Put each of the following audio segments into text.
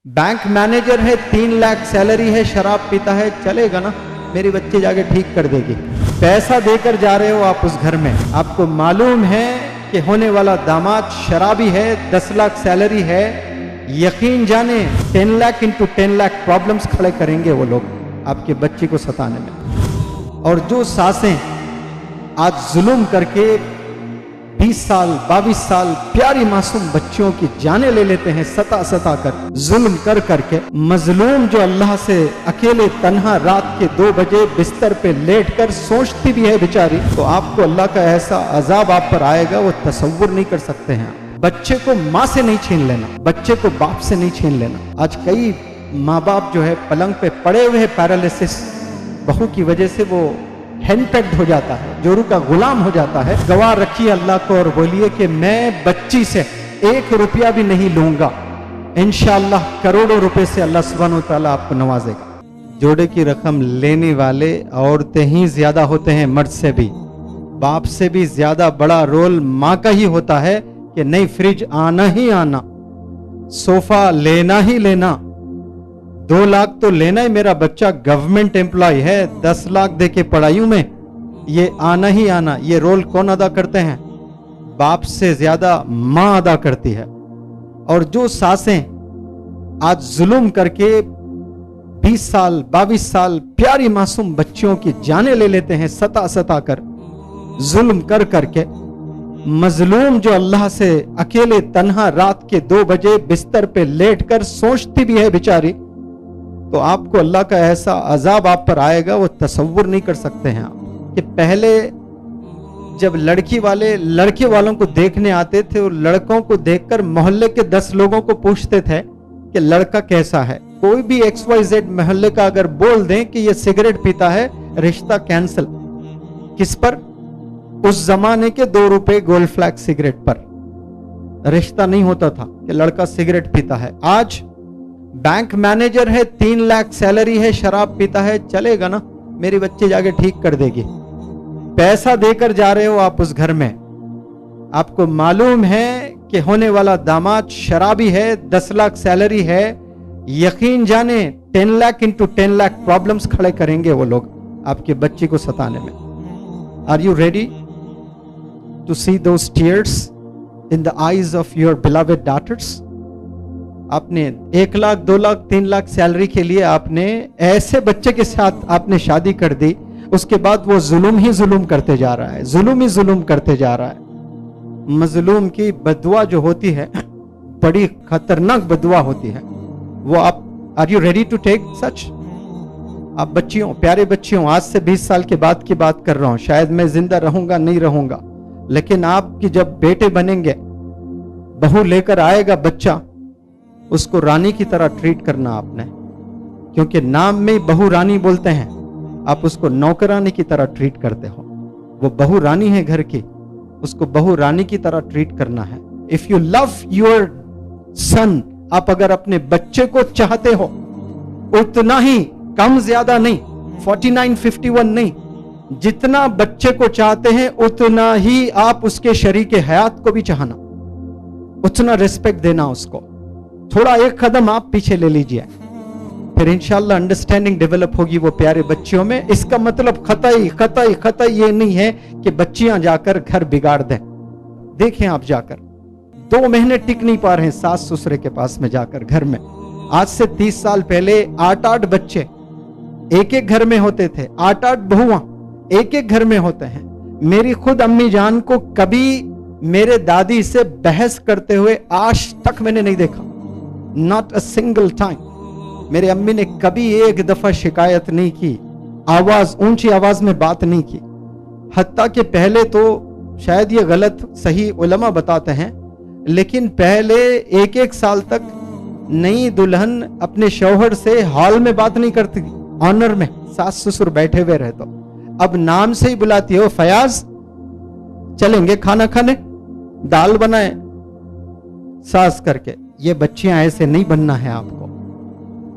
Bank manager है, 3 lakh salary है, शराब पीता है, चलेगा ना? मेरी बच्ची जाके ठीक कर देगी। पैसा देकर जा रहे हो आप उस घर में, आपको मालूम है कि होने वाला दामाद शराबी है, 10 लाख सैलरी है, यकीन जाने 10 लाख इंटू 10 लाख प्रॉब्लम्स खड़े करेंगे वो लोग आपके बच्ची को सताने में। और जो सासें आज जुल्म करके 20 साल 22 साल प्यारी मासूम बच्चियों की जानें ले लेते हैं, सता कर जुल्म कर करके, मजलूम जो अल्लाह से अकेले तन्हा रात के 2 बजे बिस्तर पे लेट कर सोचती भी है बेचारी, तो आपको अल्लाह का ऐसा अजाब आप पर आएगा वो तसव्वुर नहीं कर सकते हैं। बच्चे को माँ से नहीं छीन लेना, बच्चे को बाप से नहीं छीन लेना। आज कई माँ बाप जो है पलंग पे पड़े हुए हैं, पैरालिसिस, बहू की वजह से वो हेनपेक्ड हो जाता है, जोरू का गुलाम हो जाता है। गवाह रखिए अल्लाह को और बोलिए कि मैं बच्ची से 1 रुपया भी नहीं लूंगा, इंशाअल्लाह करोड़ों रुपए से अल्लाह सुब्हानहू तआला आपको नवाजेगा। जोड़े की रकम लेने वाले औरतें ही ज्यादा होते हैं मर्द से भी। बाप से भी ज्यादा बड़ा रोल माँ का ही होता है कि नहीं, फ्रिज आना ही आना, सोफा लेना ही लेना, 2 लाख तो लेना ही, मेरा बच्चा गवर्नमेंट एम्प्लॉय है, 10 लाख दे के पढ़ाइयों में, ये आना ही आना। ये रोल कौन अदा करते हैं? बाप से ज्यादा माँ अदा करती है। और जो सासें आज जुल्म करके 20 साल 22 साल प्यारी मासूम बच्चियों की जानें ले लेते हैं, सता कर जुल्म कर करके, मजलूम जो अल्लाह से अकेले तन्हा रात के 2 बजे बिस्तर पे लेट कर सोचती भी है बेचारी, तो आपको अल्लाह का ऐसा अजाब आप पर आएगा वो तसव्वुर नहीं कर सकते हैं आप। कि पहले जब लड़की वाले लड़के वालों को देखने आते थे और लड़कों को देखकर मोहल्ले के 10 लोगों को पूछते थे कि लड़का कैसा है। कोई भी XYZ मोहल्ले का अगर बोल दें कि ये सिगरेट पीता है, रिश्ता कैंसिल। किस पर? उस जमाने के 2 रुपए गोल्ड फ्लैग सिगरेट पर रिश्ता नहीं होता था कि लड़का सिगरेट पीता है। आज बैंक मैनेजर है, 3 लाख सैलरी है, शराब पीता है, चलेगा ना? मेरी बच्ची जाके ठीक कर देगी। पैसा देकर जा रहे हो आप उस घर में, आपको मालूम है कि होने वाला दामाद शराबी है, 10 लाख सैलरी है, यकीन जाने 10 लाख इंटू 10 लाख प्रॉब्लम्स खड़े करेंगे वो लोग आपके बच्ची को सताने में। Are you ready to see those tears in the eyes of your beloved daughters? आपने 1 लाख 2 लाख 3 लाख सैलरी के लिए आपने ऐसे बच्चे के साथ आपने शादी कर दी, उसके बाद वो जुल्म ही जुल्म करते जा रहा है, जुल्म ही जुल्म करते जा रहा है। मजलूम की बदुआ जो होती है बड़ी खतरनाक बदुआ होती है वो। आप are you ready to take such? आप बच्चियों, प्यारे बच्चियों, आज से 20 साल के बाद की बात कर रहा हूं, शायद मैं जिंदा रहूंगा नहीं रहूंगा, लेकिन आपकी जब बेटे बनेंगे, बहू लेकर आएगा बच्चा, उसको रानी की तरह ट्रीट करना आपने, क्योंकि नाम में बहू रानी बोलते हैं, आप उसको नौकरानी की तरह ट्रीट करते हो। वो बहू रानी है घर की, उसको बहू रानी की तरह ट्रीट करना है। If you love your son, आप अगर अपने बच्चे को चाहते हो, उतना ही, कम ज्यादा नहीं, 49-51 नहीं, जितना बच्चे को चाहते हैं उतना ही आप उसके शरीके हयात को भी चाहना, उतना रिस्पेक्ट देना उसको। थोड़ा 1 कदम आप पीछे ले लीजिए, फिर इंशाल्लाह अंडरस्टैंडिंग डेवलप होगी वो प्यारे बच्चियों में। इसका मतलब खताई ये नहीं है कि बच्चियां जाकर घर बिगाड़ दें। देखें आप जाकर 2 महीने टिक नहीं पा रहे हैं सास ससुरे के पास में जाकर घर में। आज से 30 साल पहले 8-8 बच्चे एक घर में होते थे, 8-8 बहुआं एक घर में होते हैं। मेरी खुद अम्मी जान को कभी मेरे दादी से बहस करते हुए आज तक मैंने नहीं देखा, नॉट अ सिंगल टाइम। मेरे अम्मी ने कभी 1 दफा शिकायत नहीं की, आवाज ऊंची आवाज में बात नहीं की। हत्ता के पहले तो शायद ये गलत सही उलमा बताते हैं, लेकिन पहले 1-1 साल तक नई दुल्हन अपने शौहर से हॉल में बात नहीं करती, ऑनर में सास ससुर बैठे हुए रहे तो। अब नाम से ही बुलाती हो, फयाज चलेंगे खाना खाने, दाल बनाए, सास करके। ये बच्चियां ऐसे नहीं बनना है आपको,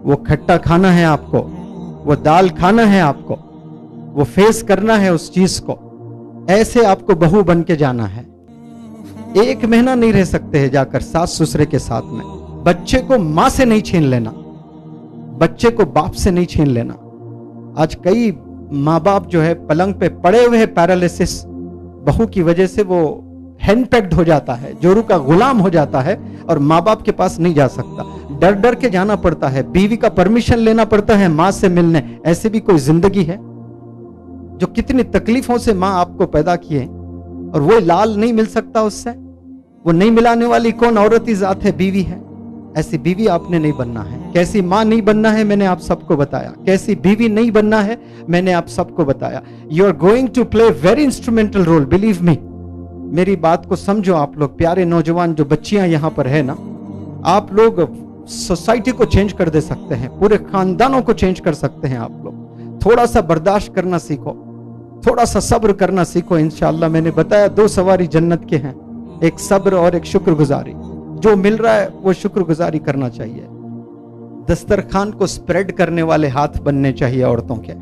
वो खट्टा खाना है आपको, वो दाल खाना है आपको, वो फेस करना है उस चीज को। ऐसे आपको बहू बन के जाना है। 1 महीना नहीं रह सकते हैं जाकर सास ससुरे के साथ में। बच्चे को मां से नहीं छीन लेना, बच्चे को बाप से नहीं छीन लेना। आज कई माँ बाप जो है पलंग पे पड़े हुए हैं पैरालिसिस, बहू की वजह से वो हैंडपेक्ड हो जाता है, जोरू का गुलाम हो जाता है और माँ बाप के पास नहीं जा सकता, डर डर के जाना पड़ता है, बीवी का परमिशन लेना पड़ता है माँ से मिलने। ऐसी भी कोई जिंदगी है? जो कितनी तकलीफों से माँ आपको पैदा किए और वो लाल नहीं मिल सकता उससे, वो नहीं मिलाने वाली कौन औरत ही जात है? बीवी है। ऐसी बीवी आपने नहीं बनना है। कैसी माँ नहीं बनना है मैंने आप सबको बताया, कैसी बीवी नहीं बनना है मैंने आप सबको बताया। You are going to play very instrumental role, believe me. मेरी बात को समझो आप लोग, प्यारे नौजवान जो बच्चियां यहां पर है ना, आप लोग सोसाइटी को चेंज कर दे सकते हैं, पूरे खानदानों को चेंज कर सकते हैं आप लोग। थोड़ा सा बर्दाश्त करना सीखो, थोड़ा सा सब्र करना सीखो। इंशाअल्लाह मैंने बताया 2 सवारी जन्नत के हैं, एक सब्र और एक शुक्रगुजारी। जो मिल रहा है वो शुक्रगुजारी करना चाहिए। दस्तरखान को स्प्रेड करने वाले हाथ बनने चाहिए औरतों के।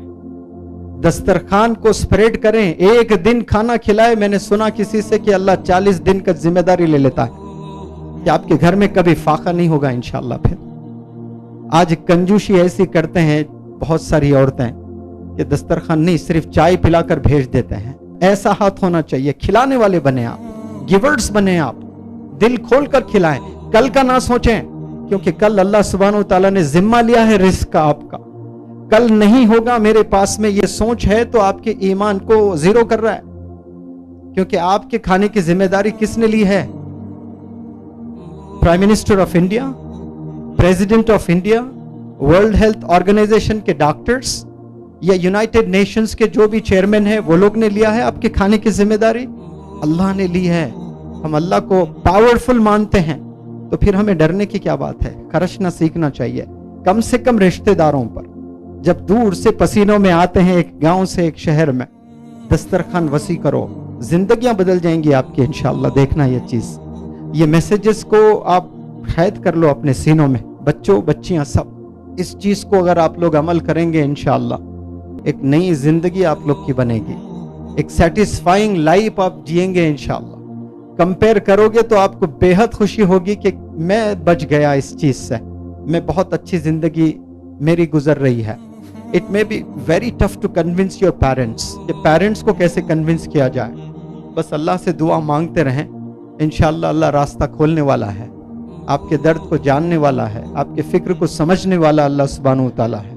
दस्तरखान को स्प्रेड करें, एक दिन खाना खिलाए। मैंने सुना किसी से कि अल्लाह 40 दिन का जिम्मेदारी ले लेता है कि आपके घर में कभी फाका नहीं होगा इंशाअल्लाह। फिर आज कंजूसी ऐसी करते हैं बहुत सारी औरतें कि दस्तरखान नहीं, सिर्फ चाय पिलाकर भेज देते हैं। ऐसा हाथ होना चाहिए, खिलाने वाले बने आप, गिवर्स बने आप, दिल खोल कर खिलाएं, कल का ना सोचें, क्योंकि कल अल्लाह सुब्हानहू तआला ने जिम्मा लिया है रिस्क का आपका। कल नहीं होगा मेरे पास में, ये सोच है तो आपके ईमान को जीरो कर रहा है, क्योंकि आपके खाने की जिम्मेदारी किसने ली है? Prime minister of India, president of India, World Health Organization के डॉक्टर्स या यूनाइटेड नेशंस के जो भी चेयरमैन है वो लोग ने लिया है आपके खाने की जिम्मेदारी? अल्लाह ने ली है। हम अल्लाह को पावरफुल मानते हैं तो फिर हमें डरने की क्या बात है? खर्चना सीखना चाहिए, कम से कम रिश्तेदारों पर। जब दूर से पसीनों में आते हैं एक गांव से एक शहर में, दस्तरखान वसी करो, जिंदगियां बदल जाएंगी आपकी इंशाअल्लाह। देखना ये चीज, ये मैसेजेस को आप कैद कर लो अपने सीनों में, बच्चों बच्चियां सब। इस चीज को अगर आप लोग अमल करेंगे इंशाअल्लाह, एक नई जिंदगी आप लोग की बनेगी, एक सेटिस्फाइंग लाइफ आप जिएंगे इंशाअल्लाह। कंपेयर करोगे तो आपको बेहद खुशी होगी कि मैं बच गया इस चीज से, मैं बहुत अच्छी जिंदगी मेरी गुजर रही है। It may be very tough to convince your parents, कि पेरेंट्स को कैसे कन्विंस किया जाए। बस अल्लाह से दुआ मांगते रहें, इंशाअल्लाह अल्लाह रास्ता खोलने वाला है, आपके दर्द को जानने वाला है, आपके फिक्र को समझने वाला अल्लाह सुब्हानहू तआला है।